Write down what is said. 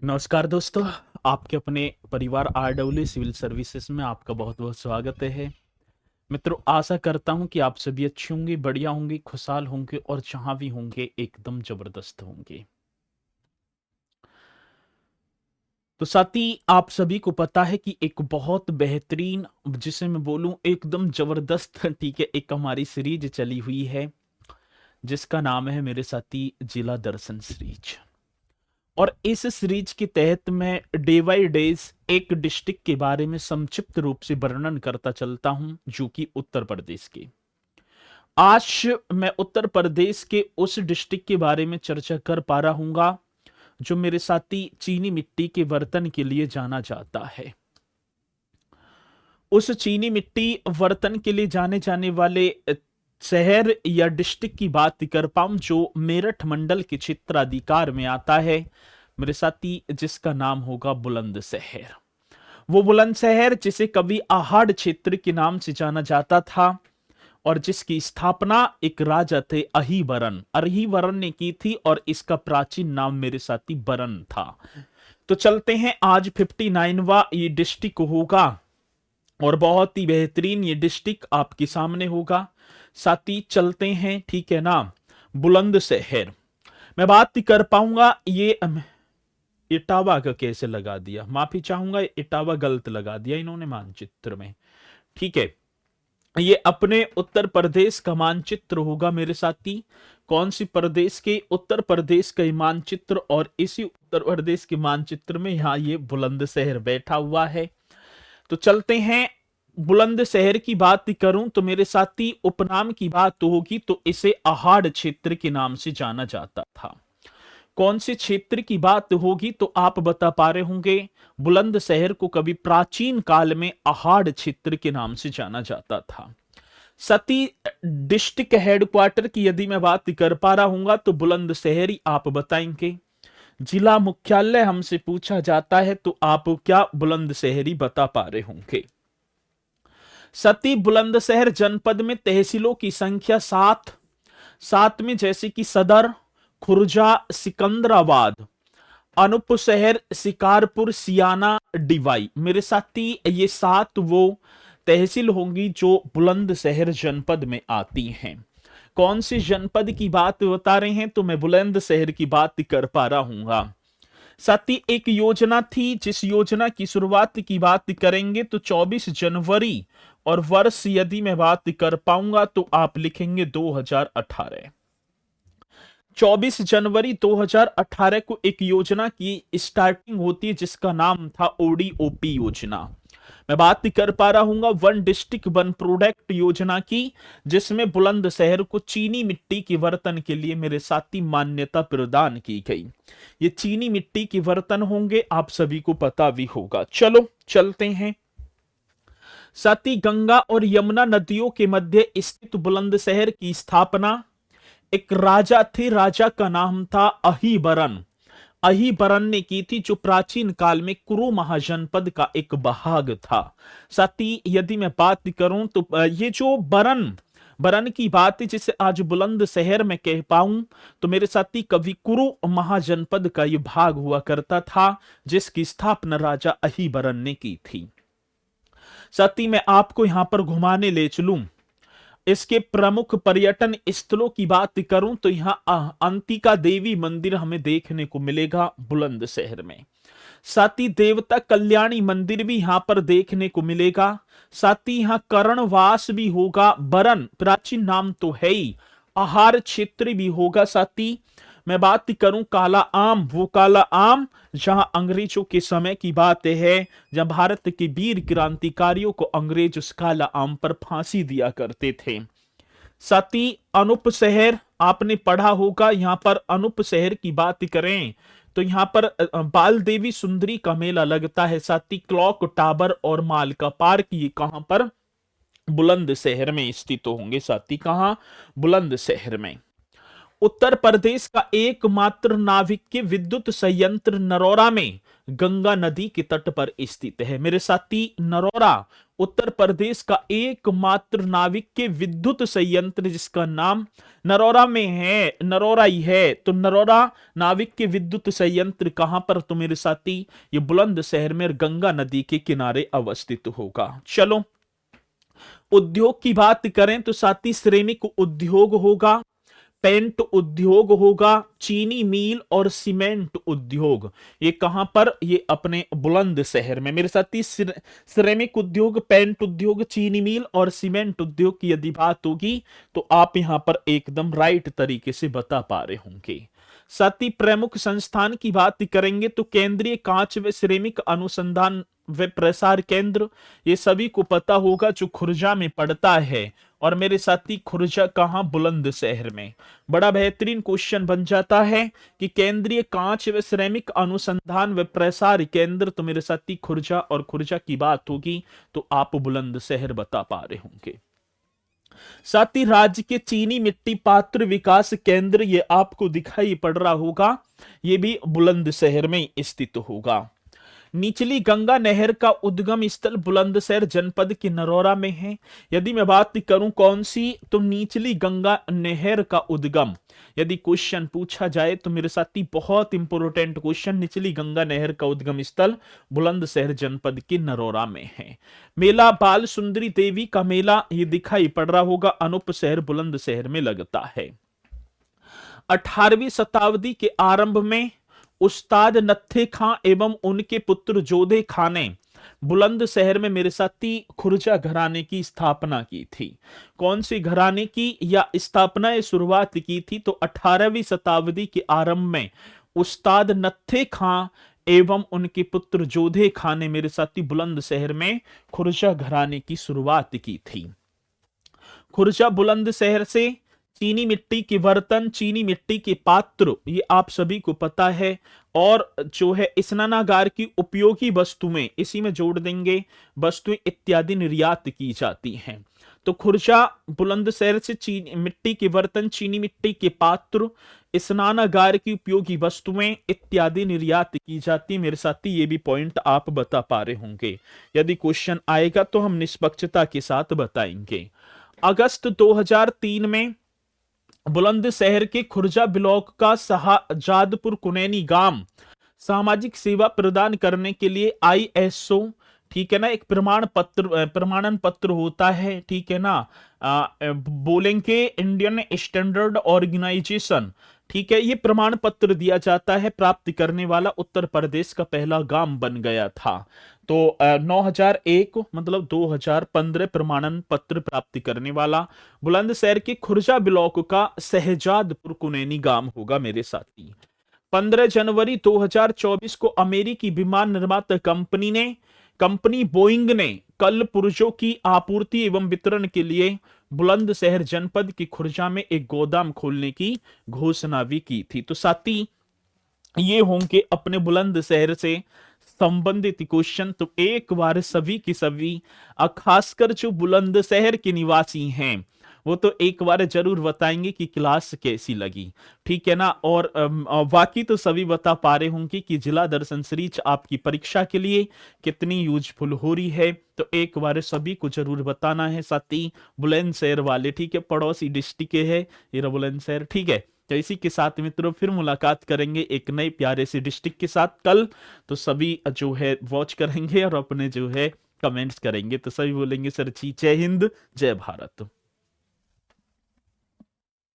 नमस्कार दोस्तों। आपके अपने परिवार आरडब्ल्यू सिविल सर्विसेज में आपका बहुत बहुत स्वागत है। मित्रों, आशा करता हूं कि आप सभी अच्छे होंगे, बढ़िया होंगे, खुशहाल होंगे और जहां भी होंगे एकदम जबरदस्त होंगे। तो साथी, आप सभी को पता है कि एक बहुत बेहतरीन, जिसे मैं बोलूं एकदम जबरदस्त ठीक है, एक हमारी सीरीज चली हुई है जिसका नाम है मेरे साथी जिला दर्शन सीरीज। और इस सीरीज के तहत मैं डे बाई डेज एक डिस्ट्रिक्ट के बारे में संक्षिप्त रूप से वर्णन करता चलता हूं, जो कि उत्तर प्रदेश के। आज मैं उत्तर प्रदेश के उस डिस्ट्रिक्ट के बारे में चर्चा कर पा रहा हूंगा जो मेरे साथी चीनी मिट्टी के बर्तन के लिए जाना जाता है। उस चीनी मिट्टी बर्तन के लिए जाने जाने वाले शहर या डिस्ट्रिक्ट की बात कर पाऊं जो मेरठ मंडल के क्षेत्राधिकार में आता है मेरे साथी, जिसका नाम होगा बुलंदशहर। वो बुलंदशहर जिसे कभी आहाड़ क्षेत्र के नाम से जाना जाता था और जिसकी स्थापना एक राजा थे अहिबरन ने की थी और इसका प्राचीन नाम मेरे साथी बरन था। तो चलते हैं, आज 59वां ये डिस्ट्रिक्ट होगा और बहुत ही बेहतरीन ये डिस्ट्रिक्ट आपके सामने होगा। साथी चलते हैं, ठीक है ना। बुलंदशहर मैं बात कर पाऊंगा ये इटावा का कैसे लगा दिया, माफी चाहूंगा, इटावा गलत लगा दिया इन्होंने मानचित्र में। ठीक है, ये अपने उत्तर प्रदेश का मानचित्र होगा मेरे साथी। कौन सी प्रदेश के? उत्तर प्रदेश का ये मानचित्र, और इसी उत्तर प्रदेश के मानचित्र में यहाँ ये बुलंदशहर बैठा हुआ है। तो चलते हैं, बुलंदशहर की बात करूं तो मेरे साथी उपनाम की बात होगी तो इसे आहाड़ क्षेत्र के नाम से जाना जाता था। कौन से क्षेत्र की बात होगी तो आप बता पा रहे होंगे, बुलंदशहर को कभी प्राचीन काल में आहाड़ क्षेत्र के नाम से जाना जाता था। सती डिस्ट्रिक्ट हेडक्वार्टर की यदि मैं बात कर पा रहा हूंगा तो बुलंदशहर ही आप बताएंगे। जिला मुख्यालय हमसे पूछा जाता है तो आप क्या बुलंदशहर बता पा रहे होंगे। सती बुलंदशहर जनपद में तहसीलों की संख्या 7 में, जैसे कि सदर, खुर्जा, सिकंदराबाद, अनूपशहर, शिकारपुर, सियाना, डिवाई। मेरे साथी ये 7 वो तहसील होंगी जो बुलंदशहर जनपद में आती हैं। कौन सी जनपद की बात बता रहे हैं तो मैं बुलंदशहर की बात कर पा रहा हूंगा। साथ ही एक योजना थी जिस योजना की शुरुआत की बात करेंगे तो 24 जनवरी, और वर्ष यदि मैं बात कर पाऊंगा तो आप लिखेंगे 2018। 24 जनवरी 2018 को एक योजना की स्टार्टिंग होती है जिसका नाम था ओडीओपी योजना। मैं बात कर पा रहा हूंगा वन डिस्ट्रिक्ट वन प्रोडक्ट योजना की, जिसमें बुलंदशहर को चीनी मिट्टी के बर्तन के लिए मेरे साथी मान्यता प्रदान की गई। ये चीनी मिट्टी के बर्तन होंगे, आप सभी को पता भी होगा। चलो चलते हैं। साथी गंगा और यमुना नदियों के मध्य स्थित बुलंदशहर की स्थापना एक राजा थे, राजा का नाम था अहिबरन। अहिबरन ने की थी, जो प्राचीन काल में कुरु महाजनपद का एक भाग था। साथी यदि मैं बात करूं तो ये जो बरन बरन की बात है जिसे आज बुलंदशहर में कह पाऊं तो मेरे साथी कभी कुरु महाजनपद का ये भाग हुआ करता था जिसकी स्थापना राजा अहिबरन ने की थी। साथी मैं आपको यहां पर घुमाने ले चलूं, इसके प्रमुख पर्यटन स्थलों की बात करूं तो यहां अंतिका देवी मंदिर हमें देखने को मिलेगा बुलंदशहर में। साथ ही देवता कल्याणी मंदिर भी यहां पर देखने को मिलेगा। साथ ही यहां कर्णवास भी होगा। बरन प्राचीन नाम तो है ही, आहार क्षेत्र भी होगा। साथ ही मैं बात करूं काला आम, वो काला आम जहां अंग्रेजों के समय की बात है जब भारत के वीर क्रांतिकारियों को अंग्रेज उस काला आम पर फांसी दिया करते थे। साथ ही अनूप शहर आपने पढ़ा होगा, यहां पर अनूप शहर की बात करें तो यहां पर बाल देवी सुंदरी का मेला लगता है। साथ ही क्लॉक टावर और माल का पार्क ये कहां पर? बुलंदशहर में स्थित होंगे। साथ ही कहां? बुलंदशहर में। उत्तर प्रदेश का एकमात्र नाविकीय विद्युत संयंत्र नरौरा में गंगा नदी के तट पर स्थित है। मेरे साथी, नरौरा उत्तर प्रदेश का एकमात्र नाविकीय विद्युत संयंत्र जिसका नाम नरौरा में है, नरौरा ही है। तो नरौरा नाविकीय विद्युत संयंत्र कहां पर? तो मेरे साथी ये बुलंदशहर में गंगा नदी के किनारे अवस्थित होगा। चलो उद्योग की बात करें तो साथी श्रमिक उद्योग होगा, पेंट उद्योग होगा, चीनी मिल और सीमेंट उद्योग। ये कहां पर? ये अपने बुलंदशहर में। मेरे साथी श्रमिक उद्योग, पेंट उद्योग, चीनी मिल और सीमेंट उद्योग की यदि बात होगी तो आप यहां पर एकदम राइट तरीके से बता पा रहे होंगे। साथ ही प्रमुख संस्थान की बात करेंगे तो केंद्रीय कांच व सिरेमिक अनुसंधान व प्रसार केंद्र, ये सभी को पता होगा, जो खुर्जा में पड़ता है। और मेरे साथी खुर्जा कहां? बुलंदशहर में। बड़ा बेहतरीन क्वेश्चन बन जाता है कि केंद्रीय कांच व सिरेमिक अनुसंधान व प्रसार केंद्र, तो मेरे साथी खुर्जा, और खुर्जा की बात होगी तो आप बुलंदशहर बता पा रहे होंगे। साथ ही राज्य के चीनी मिट्टी पात्र विकास केंद्र, ये आपको दिखाई पड़ रहा होगा, ये भी बुलंदशहर में स्थित होगा। निचली गंगा नहर का उद्गम स्थल बुलंदशहर जनपद के नरौरा में है। यदि मैं बात करूं कौन सी, तो निचली गंगा नहर का उद्गम यदि क्वेश्चन पूछा जाए तो मेरे साथी बहुत इंपोर्टेंट क्वेश्चन, निचली गंगा नहर का उद्गम स्थल बुलंदशहर जनपद के नरौरा में है। मेला बाल सुंदरी देवी का मेला, ये दिखाई पड़ रहा होगा, अनूप शहर बुलंदशहर में लगता है। 18वीं शताब्दी के आरंभ में उस्ताद नत्थे खां एवं उनके पुत्र जोधे खां ने बुलंदशहर में मेरे साथी खुर्जा घराने की स्थापना की थी। कौन सी घराने की या स्थापना या शुरुआत की थी? तो 18वीं शताब्दी के आरंभ में उस्ताद नत्थे खां एवं उनके पुत्र जोधे खां ने मेरे साथी बुलंदशहर में खुर्जा घराने की शुरुआत की थी। खुर्जा बुलंदशहर से चीनी मिट्टी के बर्तन, चीनी मिट्टी के पात्र, ये आप सभी को पता है। और जो है स्नानागार की उपयोगी वस्तुएं, इसी में जोड़ देंगे, वस्तुएं इत्यादि निर्यात की जाती हैं। तो खुर्जा बुलंदशहर से चीनी मिट्टी के बर्तन, चीनी मिट्टी के पात्र, स्नानागार की उपयोगी वस्तुएं इत्यादि निर्यात की जाती है। मेरे साथी ये भी पॉइंट आप बता पा रहे होंगे। यदि क्वेश्चन आएगा तो हम निष्पक्षता के साथ बताएंगे। अगस्त 2003 में बुलंदशहर के खुर्जा ब्लॉक का शाहजादपुर कुनैनी गांव सामाजिक सेवा प्रदान करने के लिए ISO, ठीक है ना, एक प्रमाणन पत्र होता है, ठीक है ना, बोलेंगे इंडियन स्टैंडर्ड ऑर्गेनाइजेशन, ठीक है, ये प्रमाण पत्र दिया जाता है। प्राप्त करने वाला उत्तर प्रदेश का पहला गांव बन गया था। तो 9001 मतलब 2015 प्रमाणन पत्र प्राप्त करने वाला बुलंदशहर के खुर्जा ब्लॉक का शहजादपुर कुनैनी गांव होगा मेरे साथी। 15 जनवरी 2024 को अमेरिकी विमान निर्माता कंपनी बोइंग ने कल पुर्जों की आपूर्ति एवं वितरण के लिए बुलंदशहर जनपद की खुर्जा में एक गोदाम खोलने की घोषणा भी की थी। तो साथी ये होंगे अपने बुलंदशहर से संबंधित क्वेश्चन। तो एक बार सभी की सभी, खासकर जो बुलंदशहर के निवासी हैं वो तो एक बार जरूर बताएंगे कि क्लास कैसी लगी, ठीक है ना। और बाकी तो सभी बता पा रहे होंगे कि जिला दर्शन सीरीज आपकी परीक्षा के लिए कितनी यूजफुल हो रही है। तो एक बार सभी को जरूर बताना है। साथ ही बुलंदशहर वाले, ठीक है, पड़ोसी डिस्ट्रिक्ट के है ये बुलंदशहर, ठीक है। तो इसी के साथ मित्रों फिर मुलाकात करेंगे एक नए प्यारे से डिस्ट्रिक्ट के साथ कल। तो सभी जो है वॉच करेंगे और अपने जो है कमेंट्स करेंगे। तो सभी बोलेंगे सर जी जय हिंद जय भारत।